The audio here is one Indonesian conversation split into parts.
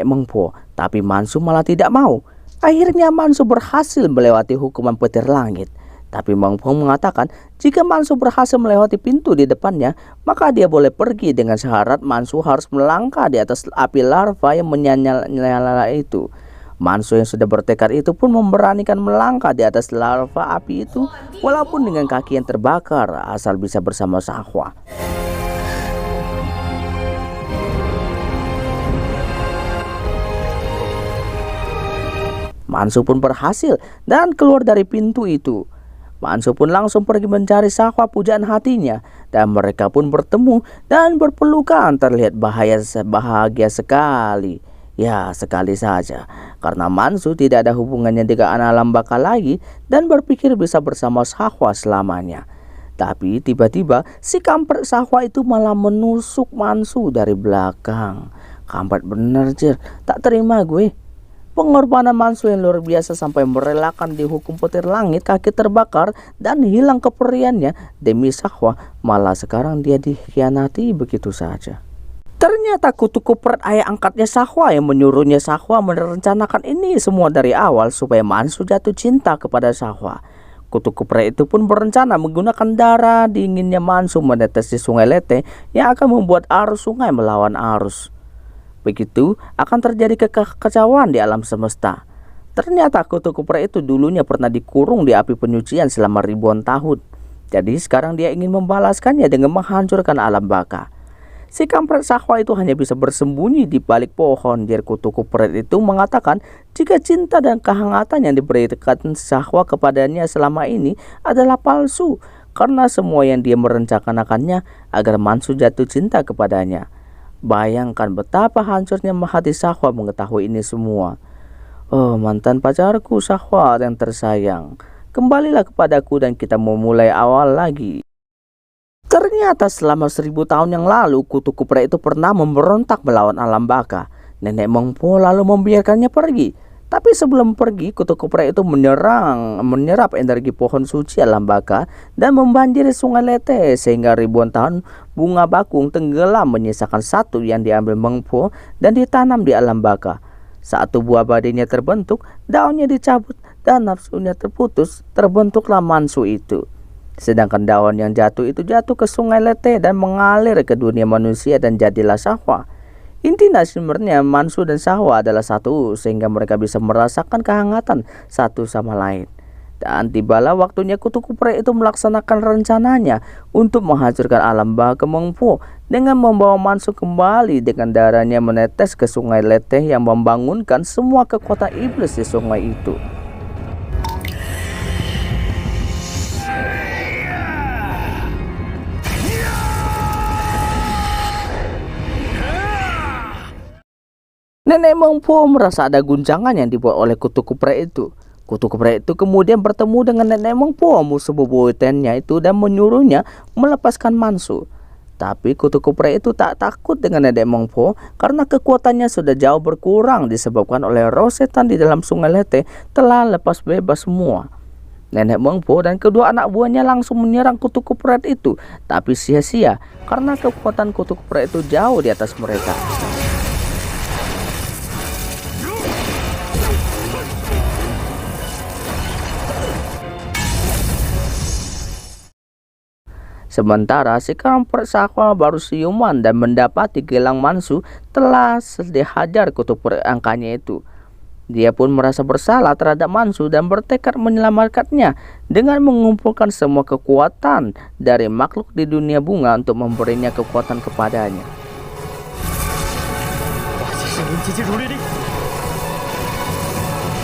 Mengpo, tapi Mansu malah tidak mau. Akhirnya Mansu berhasil melewati hukuman petir langit. Tapi Mengpo mengatakan jika Mansu berhasil melewati pintu di depannya, maka dia boleh pergi dengan syarat Mansu harus melangkah di atas api larva yang menyala-nyala itu. Mansu yang sudah bertekad itu pun memberanikan melangkah di atas larva api itu walaupun dengan kaki yang terbakar asal bisa bersama Shahwa. Mansu pun berhasil dan keluar dari pintu itu. Mansu pun langsung pergi mencari Shahwa pujaan hatinya dan mereka pun bertemu dan berpelukan terlihat bahagia sekali. Ya, sekali saja, karena Mansu tidak ada hubungannya dengan alam baka lagi dan berpikir bisa bersama Shahwa selamanya. Tapi tiba-tiba si kampret Shahwa itu malah menusuk Mansu dari belakang. Kampret bener, Jir, tak terima gue. Pengorbanan Mansu yang luar biasa sampai merelakan dihukum petir langit, kaki terbakar, dan hilang keperiannya demi Shahwa, malah sekarang dia dikhianati begitu saja. Ternyata kutu kupret ayah angkatnya Shahwa yang menyuruhnya Shahwa merencanakan ini semua dari awal supaya Mansu jatuh cinta kepada Shahwa. Kutu kupret itu pun berencana menggunakan darah dinginnya Mansu menetes di sungai Leteh yang akan membuat arus sungai melawan arus. Begitu akan terjadi kekacauan di alam semesta. Ternyata kutu kupret itu dulunya pernah dikurung di api penyucian selama ribuan tahun. Jadi sekarang dia ingin membalaskannya dengan menghancurkan alam baka. Si kampret Shahwa itu hanya bisa bersembunyi di balik pohon. Dir kutu kupret itu mengatakan jika cinta dan kehangatan yang diberikan Shahwa kepadanya selama ini adalah palsu, karena semua yang dia merencanakannya agar Mansu jatuh cinta kepadanya. Bayangkan betapa hancurnya hati Shahwa mengetahui ini semua. Oh, mantan pacarku Shahwa yang tersayang, kembalilah kepadaku dan kita memulai awal lagi. Ternyata selama 1000 tahun yang lalu kutu kupret itu pernah memberontak melawan alam baka. Nenek Mengpo lalu membiarkannya pergi. Tapi sebelum pergi, kutu kupret itu menyerap energi pohon suci alam baka dan membanjiri sungai Leteh sehingga ribuan tahun bunga bakung tenggelam menyisakan satu yang diambil Mengpo dan ditanam di alam baka. Saat tubuh abadinya terbentuk, daunnya dicabut dan nafsunya terputus, terbentuklah Mansu itu. Sedangkan daun yang jatuh itu jatuh ke sungai Leteh dan mengalir ke dunia manusia dan jadilah Shahwa. Inti sebenarnya Mansu dan Shahwa adalah satu sehingga mereka bisa merasakan kehangatan satu sama lain. Dan tibalah waktunya kutu kupret itu melaksanakan rencananya untuk menghancurkan alam baka Mengpo dengan membawa Mansu kembali dengan darahnya menetes ke sungai Leteh yang membangunkan semua kekuatan iblis di sungai itu. Nenek Mengpo merasa ada guncangan yang dibuat oleh kutu kupret itu. Kutu kupret itu kemudian bertemu dengan Nenek Mengpo, musuh bebuyutannya itu, dan menyuruhnya melepaskan Mansu. Tapi kutu kupret itu tak takut dengan Nenek Mengpo karena kekuatannya sudah jauh berkurang disebabkan oleh roh setan di dalam sungai Leteh telah lepas bebas semua. Nenek Mengpo dan kedua anak buahnya langsung menyerang kutu kupret itu, tapi sia-sia karena kekuatan kutu kupret itu jauh di atas mereka. Sementara si kampret Shahwa baru siuman dan mendapati gelang Mansu telah dihajar kutu angkanya itu. Dia pun merasa bersalah terhadap Mansu dan bertekad menyelamatkannya dengan mengumpulkan semua kekuatan dari makhluk di dunia bunga untuk memberinya kekuatan kepadanya.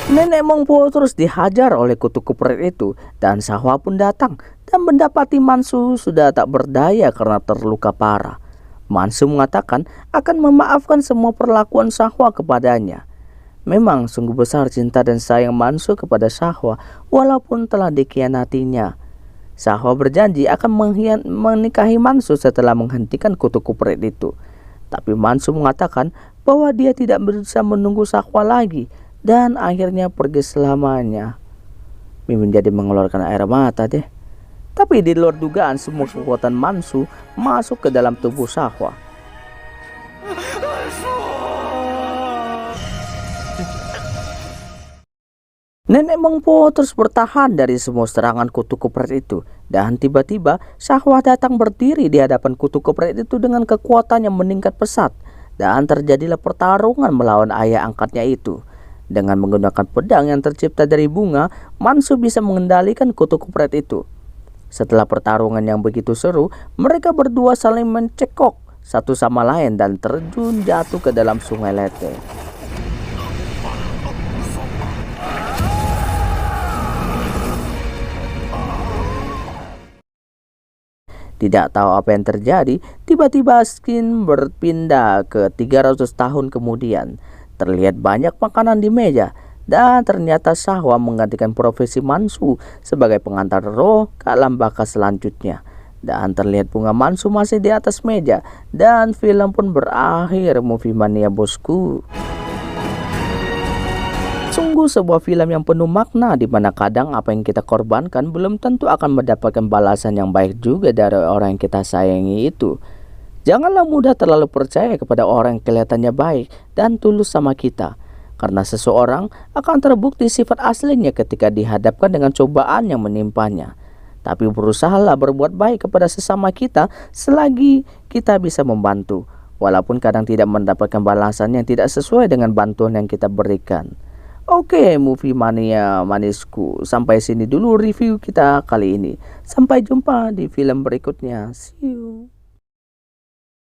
Nenek Mengpo terus dihajar oleh kutu kupret itu dan Shahwa pun datang dan mendapati Mansu sudah tak berdaya karena terluka parah. Mansu mengatakan akan memaafkan semua perlakuan Shahwa kepadanya. Memang sungguh besar cinta dan sayang Mansu kepada Shahwa walaupun telah dikhianatinya. Shahwa berjanji akan menikahi Mansu setelah menghentikan kutu kupret itu. Tapi Mansu mengatakan bahwa dia tidak bisa menunggu Shahwa lagi dan akhirnya pergi selamanya. Mimin jadi mengeluarkan air mata deh. Tapi di luar dugaan semua kekuatan Mansu masuk ke dalam tubuh Shahwa. Nenek Mengpo terus bertahan dari semua serangan kutu kepret itu. Dan tiba-tiba Syahwa datang berdiri di hadapan kutu kepret itu dengan kekuatan yang meningkat pesat. Dan terjadilah pertarungan melawan ayah angkatnya itu. Dengan menggunakan pedang yang tercipta dari bunga, Mansu bisa mengendalikan kutu kepret itu. Setelah pertarungan yang begitu seru, mereka berdua saling mencekok satu sama lain dan terjun jatuh ke dalam sungai Lete. Tidak tahu apa yang terjadi, tiba-tiba Skin berpindah ke 300 tahun kemudian. Terlihat banyak makanan di meja, dan ternyata Syahwa menggantikan profesi Mansu sebagai pengantar roh ke alam baka selanjutnya. Dan terlihat bunga Mansu masih di atas meja, dan film pun berakhir. Movie Mania bosku. Sungguh sebuah film yang penuh makna, di mana kadang apa yang kita korbankan belum tentu akan mendapatkan balasan yang baik juga dari orang yang kita sayangi itu. Janganlah mudah terlalu percaya kepada orang yang kelihatannya baik dan tulus sama kita, karena seseorang akan terbukti sifat aslinya ketika dihadapkan dengan cobaan yang menimpanya. Tapi berusahalah berbuat baik kepada sesama kita selagi kita bisa membantu, walaupun kadang tidak mendapatkan balasan yang tidak sesuai dengan bantuan yang kita berikan. Oke, Movie Mania manisku, sampai sini dulu review kita kali ini. Sampai jumpa di film berikutnya. See you.